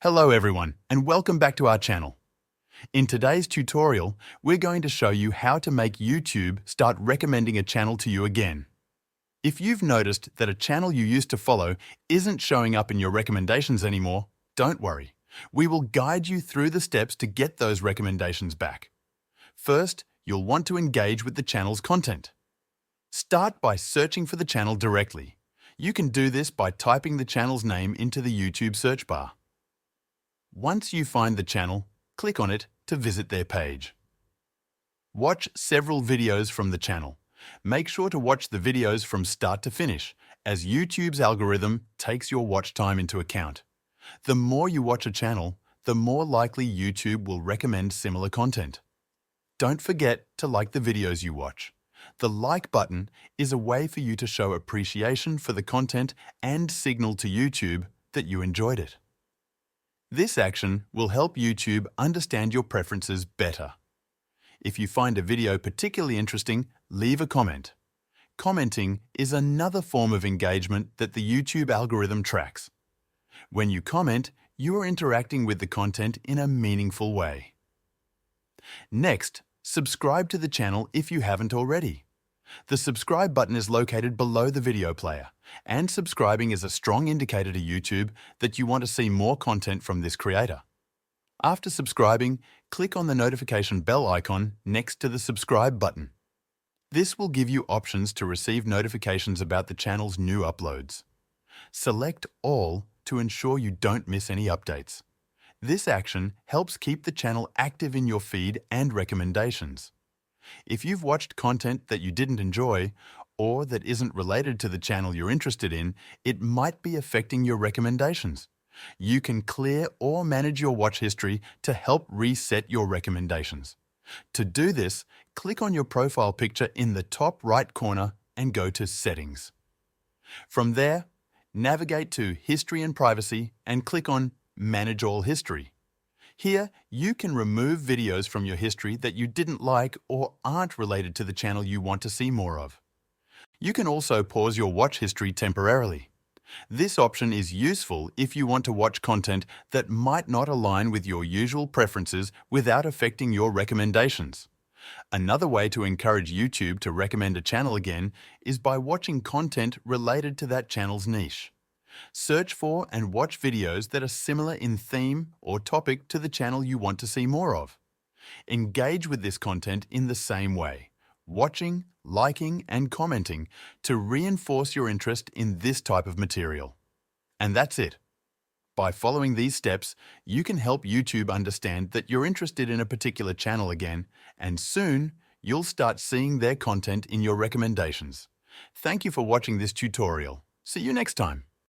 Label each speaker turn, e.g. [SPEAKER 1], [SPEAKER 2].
[SPEAKER 1] Hello everyone, and welcome back to our channel. In today's tutorial, we're going to show you how to make YouTube start recommending a channel to you again. If you've noticed that a channel you used to follow isn't showing up in your recommendations anymore, don't worry. We will guide you through the steps to get those recommendations back. First, you'll want to engage with the channel's content. Start by searching for the channel directly. You can do this by typing the channel's name into the YouTube search bar. Once you find the channel, click on it to visit their page. Watch several videos from the channel. Make sure to watch the videos from start to finish, as YouTube's algorithm takes your watch time into account. The more you watch a channel, the more likely YouTube will recommend similar content. Don't forget to like the videos you watch. The like button is a way for you to show appreciation for the content and signal to YouTube that you enjoyed it. This action will help YouTube understand your preferences better. If you find a video particularly interesting, leave a comment. Commenting is another form of engagement that the YouTube algorithm tracks. When you comment, you are interacting with the content in a meaningful way. Next, subscribe to the channel if you haven't already. The subscribe button is located below the video player, and subscribing is a strong indicator to YouTube that you want to see more content from this creator. After subscribing, click on the notification bell icon next to the subscribe button. This will give you options to receive notifications about the channel's new uploads. Select All to ensure you don't miss any updates. This action helps keep the channel active in your feed and recommendations. If you've watched content that you didn't enjoy, or that isn't related to the channel you're interested in, it might be affecting your recommendations. You can clear or manage your watch history to help reset your recommendations. To do this, click on your profile picture in the top right corner and go to Settings. From there, navigate to History and Privacy and click on Manage All History. Here, you can remove videos from your history that you didn't like or aren't related to the channel you want to see more of. You can also pause your watch history temporarily. This option is useful if you want to watch content that might not align with your usual preferences without affecting your recommendations. Another way to encourage YouTube to recommend a channel again is by watching content related to that channel's niche. Search for and watch videos that are similar in theme or topic to the channel you want to see more of. Engage with this content in the same way, watching, liking, and commenting to reinforce your interest in this type of material. And that's it. By following these steps, you can help YouTube understand that you're interested in a particular channel again, and soon you'll start seeing their content in your recommendations. Thank you for watching this tutorial. See you next time.